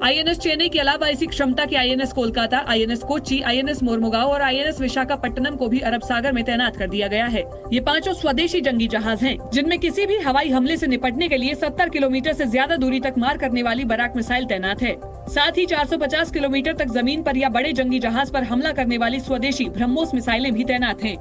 INS Chennai के अलावा इसी क्षमता के INS Kolkata, INS Kochi, INS Mormugao और आईएनएस विशाखापट्टनम को भी अरब सागर में तैनात कर दिया गया है। ये पांचों स्वदेशी जंगी जहाज हैं, जिनमें किसी भी हवाई हमले से निपटने के लिए 70 किलोमीटर से ज्यादा दूरी तक मार करने वाली बराक मिसाइल तैनात है। साथ ही 450 किलोमीटर तक जमीन पर या बड़े जंगी जहाज पर हमला करने वाली स्वदेशी ब्रह्मोस मिसाइलें भी तैनात हैं।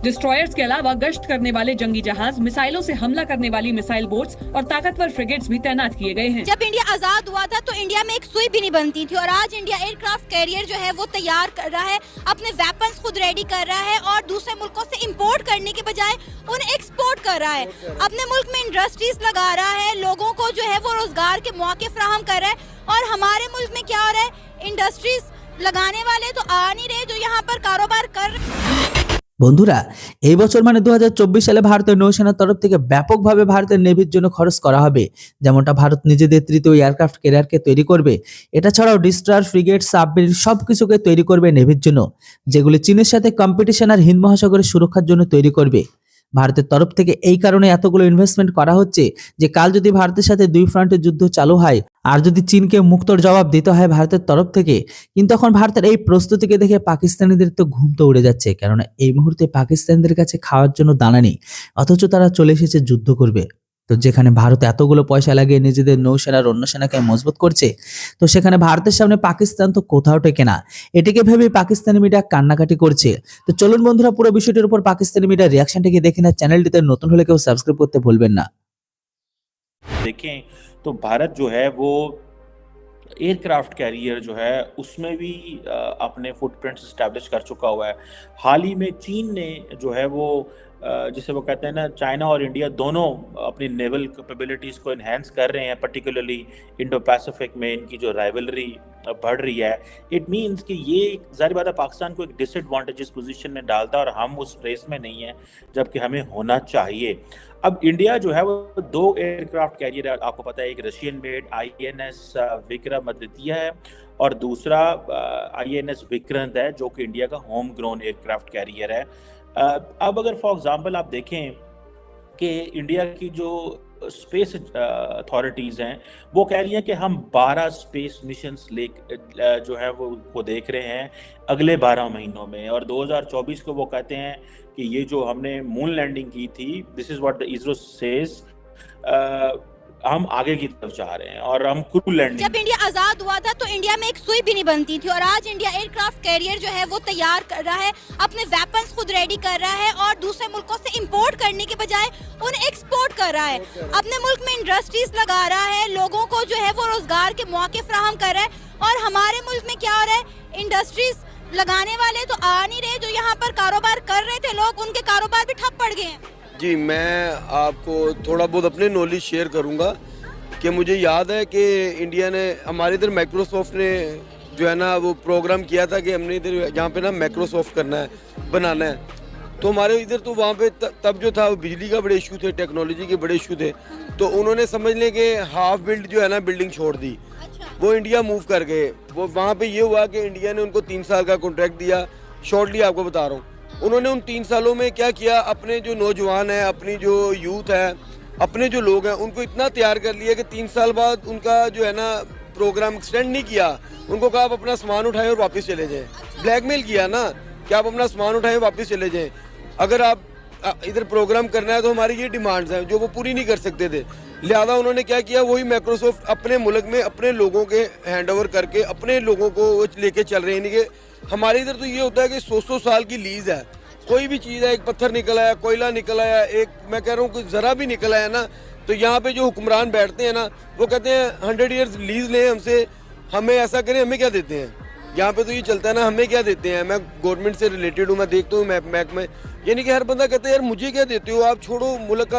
डिस्ट्रॉयर्स के अलावा गश्त करने वाले जंगी जहाज, मिसाइलों से हमला करने वाली मिसाइल बोट्स और ताकतवर फ्रिगेट्स भी तैनात किए गए हैं। जब इंडिया आजाद हुआ था तो इंडिया में एक सुई भी नहीं बनती थी और आज इंडिया एयरक्राफ्ट कैरियर जो है वो तैयार कर रहा है, अपने वेपन्स खुद रेडी कर रहा है और दूसरे मुल्कों से इंपोर्ट करने के बजाय उन्हें एक्सपोर्ट कर रहा है। अपने मुल्क में इंडस्ट्रीज लगा रहा है, लोगों को जो है वो रोजगार के मौके फराहम कर रहा है। और हमारे मुल्क में क्या हो रहा है, इंडस्ट्रीज लगाने वाले तो आ नहीं रहे जो यहाँ पर कारोबार कर रहे। বন্ধুরা, এই বছর মানে 2024 সালে ভারতের নৌসেনার তরফ থেকে ব্যাপকভাবে ভারতের নেভির জন্য খরচ করা হবে। যেমনটা ভারত নিজেদের তৃতীয় এয়ারক্রাফট ক্যারিয়ারকে তৈরি করবে, এটা ছাড়াও ডিস্ট্রয়ার, ফ্রিগেট, সাবমেরিন সবকিছুকে তৈরি করবে নেভির জন্য, যেগুলি চীনের সাথে কম্পিটিশন আর হিন্দ মহাসাগরের সুরক্ষার জন্য তৈরি করবে। ভারতের তরফ থেকে এই কারণে এতগুলো ইনভেস্টমেন্ট করা হচ্ছে যে কাল যদি ভারতের সাথে দুই ফ্রন্টে যুদ্ধ চালু হয় আর যদি চীনকে মুক্তর জবাব দিতে হয় ভারতের তরফ থেকে, কিন্তু এখন ভারতের এই প্রস্তুতিকে দেখে পাকিস্তানিদের তো ঘুম তো উড়ে যাচ্ছে, কেননা এই মুহূর্তে পাকিস্তানিদের কাছে খাওয়ার জন্য দানা নেই, অথচ তারা চলে এসেছে যুদ্ধ করবে। তো যেখানে ভারত এতগুলো পয়সা লাগিয়ে নিজেদের নৌসেনার অন্য সেনাকে মজবুত করছে, তো সেখানে ভারতের সামনে পাকিস্তান তো কোথাও টেকে না। এটাকে ভেবে পাকিস্তানি মিডিয়া কান্নাকাটি করছে। তো চলুন বন্ধুরা, পুরো বিষয়টির উপর পাকিস্তানি মিডিয়ার রিয়াকশনটাকে দেখে না। চ্যানেলটিতে নতুন হলে কেউ সাবস্ক্রাইব করতে ভুলবেন না। देखें तो भारत जो है वो एयरक्राफ्ट कैरियर जो है उसमें भी अपने फुटप्रिंट्स एस्टैब्लिश कर चुका हुआ है। हाल ही में चीन ने जो है वो जिसे वो कहते हैं ना, चाइना और इंडिया दोनों अपनी नेवल कैपेबिलिटीज़ को इन्हेंस कर रहे हैं, पर्टिकुलरली इंडो पैसिफिक में इनकी जो राइवलरी बढ़ रही है। इट मीन्स कि ये ज़ाहिर बात है पाकिस्तान को एक डिसएडवांटेजेस पोजीशन में डालता है और हम उस रेस में नहीं हैं जबकि हमें होना चाहिए। अब इंडिया जो है वो 2 एयरक्राफ्ट कैरियर है, आपको पता है, एक रशियन मेड आईएनएस विक्रमादित्य है और दूसरा आईएनएस विक्रांत है जो कि इंडिया का होम ग्रोन एयरक्राफ्ट कैरियर है। अब अगर फॉर एग्जांपल आप देखें कि इंडिया की जो स्पेस अथॉरिटीज़ हैं वो कह रही हैं कि हम 12 स्पेस मिशंस जो है वो देख रहे हैं अगले 12 महीनों में, और 2024 को वो कहते हैं कि ये जो हमने मून लैंडिंग की थी, this is what the ISRO says, हम आगे की तरफ जा रहे हैं और हम क्रू लैंडिंग। जब इंडिया आजाद हुआ था तो इंडिया में एक सुई भी नहीं बनती थी और आज इंडिया एयरक्राफ्ट कैरियर जो है वो तैयार कर रहा है, अपने वेपन्स खुद रेडी कर रहा है और दूसरे मुल्कों से इंपोर्ट करने के बजाय उन्हें एक्सपोर्ट कर रहा है। अपने मुल्क में इंडस्ट्रीज लगा रहा है, लोगों को जो है वो रोजगार के मौके फराहम कर रहा है। और हमारे मुल्क में क्या हो रहा है, इंडस्ट्रीज लगाने वाले तो आ नहीं रहे जो यहाँ पर कारोबार कर रहे थे लोग, उनके कारोबार भी ठप पड़ गए हैं। जी, मैं आपको थोड़ा बहुत अपने नॉलेज शेयर करूंगा कि मुझे याद है कि इंडिया ने, हमारे इधर माइक्रोसॉफ्ट ने जो है ना वो प्रोग्राम किया था कि हमने इधर यहाँ पे ना माइक्रोसॉफ्ट करना है, बनाना है। तो हमारे इधर तो वहाँ पे तब जो था बिजली का बड़े इशू थे, टेक्नोलॉजी के बड़े इशू थे, तो उन्होंने समझ लें कि हाफ बिल्ड जो है ना बिल्डिंग छोड़ दी। वो इंडिया मूव कर गए। वो वहाँ पे ये हुआ कि इंडिया ने उनको 3 साल का कॉन्ट्रैक्ट दिया। शॉर्टली आपको बता रहा हूँ, उन्होंने उन 3 सालों में क्या किया, अपने जो नौजवान हैं, अपनी जो यूथ है, अपने जो लोग हैं, उनको इतना तैयार कर लिया कि 3 साल बाद उनका जो है ना प्रोग्राम एक्सटेंड नहीं किया। उनको कहा आप अपना सामान उठाएं और वापस चले जाएं। ब्लैकमेल किया ना कि आप अपना सामान उठाएं वापस चले जाएं। अगर आप इधर प्रोग्राम करना है तो हमारी ये डिमांड्स हैं जो वो पूरी नहीं कर सकते थे। लिहाजा उन्होंने क्या किया, वही माइक्रोसॉफ्ट अपने मुल्क में अपने लोगों के हैंड ओवर करके अपने लोगों को लेके चल रहे हैं। यानी कि हमारे इधर तो ये होता है कि 100 साल की लीज है, कोई भी चीज़ है, एक पत्थर निकल आया, कोयला निकल आया, एक मैं कह रहा हूँ कि ज़रा भी निकल आया ना, तो यहाँ पे जो हुक्मरान बैठते हैं ना वो कहते हैं 100 ईयर्स लीज लें हमसे, हमें ऐसा करें, हमें क्या देते हैं। यहाँ पे तो ये चलता है ना, हमें क्या देते हैं। मैं गवर्नमेंट से रिलेटेड हूँ, मैं देखता हूँ मैक में, यानी कि हर बंदा कहता है यार मुझे क्या देते हो आप, छोड़ो मुल्क का।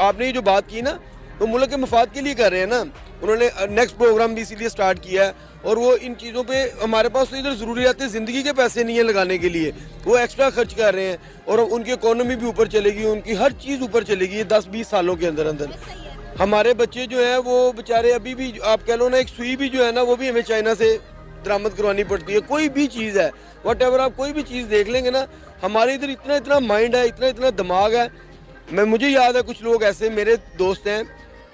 आपने ये जो बात की ना तो मुल्क के मफाद के लिए कर रहे हैं ना। उन्होंने नेक्स्ट प्रोग्राम भी इसीलिए स्टार्ट किया है और वो इन चीज़ों पे हमारे पास तो इधर ज़रूरियात ज़िंदगी के पैसे नहीं है लगाने के लिए, वो एक्स्ट्रा खर्च कर रहे हैं और उनकी इकोनॉमी भी ऊपर चलेगी, उनकी हर चीज़ ऊपर चलेगी 10-20 सालों के अंदर अंदर। हमारे बच्चे जो हैं वो बेचारे अभी भी आप कह लो ना, एक सुई भी जो है ना वो भी हमें चाइना से दरामद करवानी पड़ती है। कोई भी चीज़ है, व्हाटएवर आप कोई भी चीज़ देख लेंगे ना, हमारे इधर इतना माइंड है, इतना दिमाग है। मुझे याद है कुछ लोग ऐसे मेरे दोस्त हैं,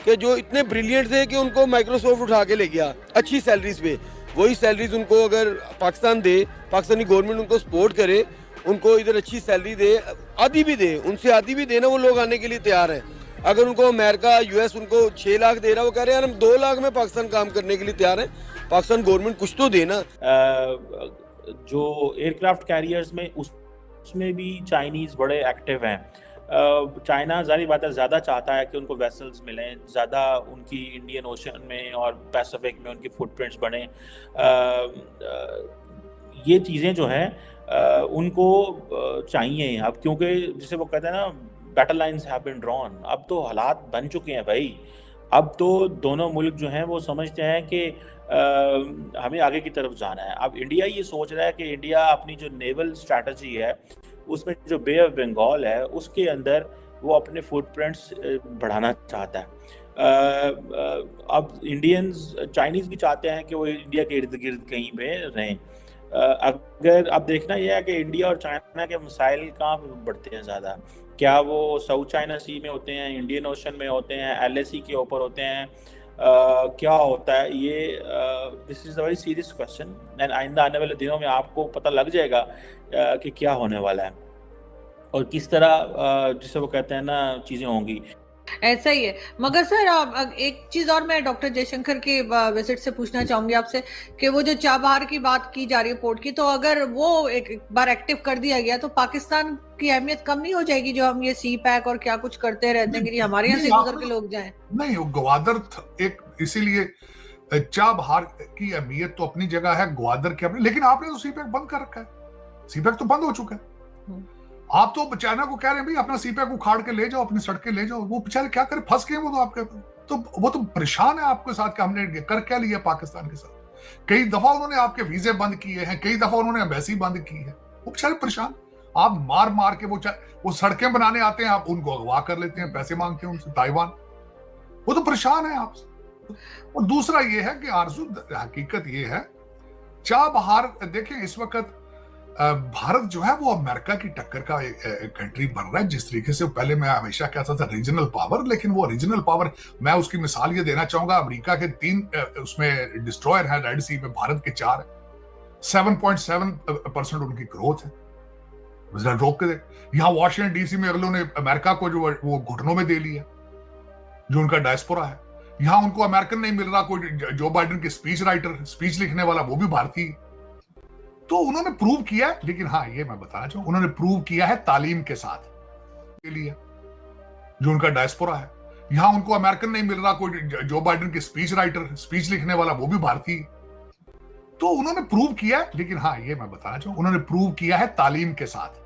कि जो इतने ब्रिलियंट थे कि उनको माइक्रोसॉफ्ट उठा के ले गया अच्छी सैलरीज पे। वही सैलरीज उनको अगर पाकिस्तान दे, पाकिस्तानी गवर्नमेंट उनको सपोर्ट करे, उनको इधर अच्छी सैलरी दे, आधी भी दे, उनसे आधी भी देना, वो लोग आने के लिए तैयार हैं। अगर उनको अमेरिका यूएस उनको 6 लाख दे रहा है, वो कह रहे हैं यार हम 2 लाख में पाकिस्तान काम करने के लिए तैयार है, पाकिस्तान गवर्नमेंट कुछ तो देना। जो एयरक्राफ्ट कैरियर्स में उसमें भी चाइनीज़ बड़े एक्टिव हैं। चाइना ज़ाहिर बात है ज़्यादा चाहता है कि उनको वेसल्स मिलें, ज़्यादा उनकी इंडियन ओशन में और पैसिफिक में उनकी फुटप्रिंट्स बने। ये चीज़ें जो हैं उनको चाहिए अब, क्योंकि जिसे वो कहते हैं ना battle lines have been drawn. अब तो हालात बन चुके हैं भाई। अब तो दोनों मुल्क जो हैं वो समझते हैं कि हमें आगे की तरफ जाना है। अब इंडिया ये सोच रहा है कि इंडिया अपनी जो नेवल स्ट्रैटेजी है उसमें जो बे ऑफ बंगाल है उसके अंदर वो अपने फुटप्रिंट्स बढ़ाना चाहता है। अब इंडियंस, चाइनीज़ भी चाहते हैं कि वो इंडिया के इर्द गिर्द कहीं पे रहें। अगर अब देखना यह है कि इंडिया और चाइना के मसाइल कहाँ पे बढ़ते हैं ज़्यादा, क्या वो साउथ चाइना सी में होते हैं, इंडियन ओशन में होते हैं, LAC के ऊपर होते हैं, क्या होता है ये? This is a very serious question and आइंदा आने वाले दिनों में आपको पता लग जाएगा कि क्या होने वाला है और किस तरह जिसे वो कहते हैं ना चीज़ें होंगी। ऐसा ही है। मगर सर एक चीज और मैं डॉक्टर जयशंकर के विजिट से पूछना चाहूंगी आपसे कि वो जो चाबहार की बात की जा रही है पोर्ट की, तो अगर वो एक बार एक्टिव कर दिया गया तो पाकिस्तान की अहमियत कम नहीं हो जाएगी? जो हम ये सी पैक और क्या कुछ करते रहते हैं कि हमारे यहाँ से गुजर के लोग जाएं। नहीं, ग्वादर एक इसीलिए चाबहार की अहमियत तो अपनी जगह है, ग्वादर की अपनी, लेकिन आपने तो सी पैक बंद कर रखा है। सी पैक तो बंद हो चुका है। आप तो चाइना को कह रहे हैं भाई अपना सी पैक उखाड़ के ले जाओ, अपनी सड़कें ले जाओ। वो बेचारे क्या करें, फंस गए वो तो आपके, तो वो तो परेशान है आपके साथ कि हमने कर क्या लिया पाकिस्तान के साथ। कई दफा उन्होंने आपके वीजे बंद किए हैं, कई दफा उन्होंने एम्बेसी बंद की है। वो बेचारे परेशान। आप मार मार के वो सड़कें बनाने आते हैं, आप उनको अगवा कर लेते हैं, पैसे मांगते हैं उनसे, ताइवान। वो तो परेशान है आपसे। और दूसरा ये है कि आरजू, हकीकत ये है चाबहार देखें इस वक्त भारत जो है वो अमेरिका की टक्कर का कंट्री बन रहा है। जिस तरीके से पहले मैं हमेशा कहता था रीजनल पावर, लेकिन वो रीजनल पावर, मैं उसकी मिसाल ये देना चाहूंगा, अमेरिका के 3 उसमें डिस्ट्रॉयर है रेड सी में, भारत के 4 है। 7.7% उनकी ग्रोथ है। रोक के देख, यहाँ वॉशिंगटन डीसी में अगलों ने अमेरिका को जो वो घुटनों में दे लिया, जो उनका डायस्पोरा है। यहाँ उनको अमेरिकन नहीं मिल रहा, कोई जो बाइडेन के स्पीच राइटर, स्पीच लिखने वाला, वो भी भारतीय। तो उन्होंने प्रूव किया, लेकिन हाँ ये मैं बताना चाहूँ, उन्होंने प्रूव किया है तालीम के साथ के लिए, जो उनका डायस्पोरा है। यहाँ उनको अमेरिकन नहीं मिल रहा, कोई जो बाइडेन के स्पीच राइटर, स्पीच लिखने वाला, वो भी भारतीय। तो उन्होंने प्रूव किया, लेकिन हाँ ये मैं बताना चाहूँ, उन्होंने प्रूव किया है तालीम के साथ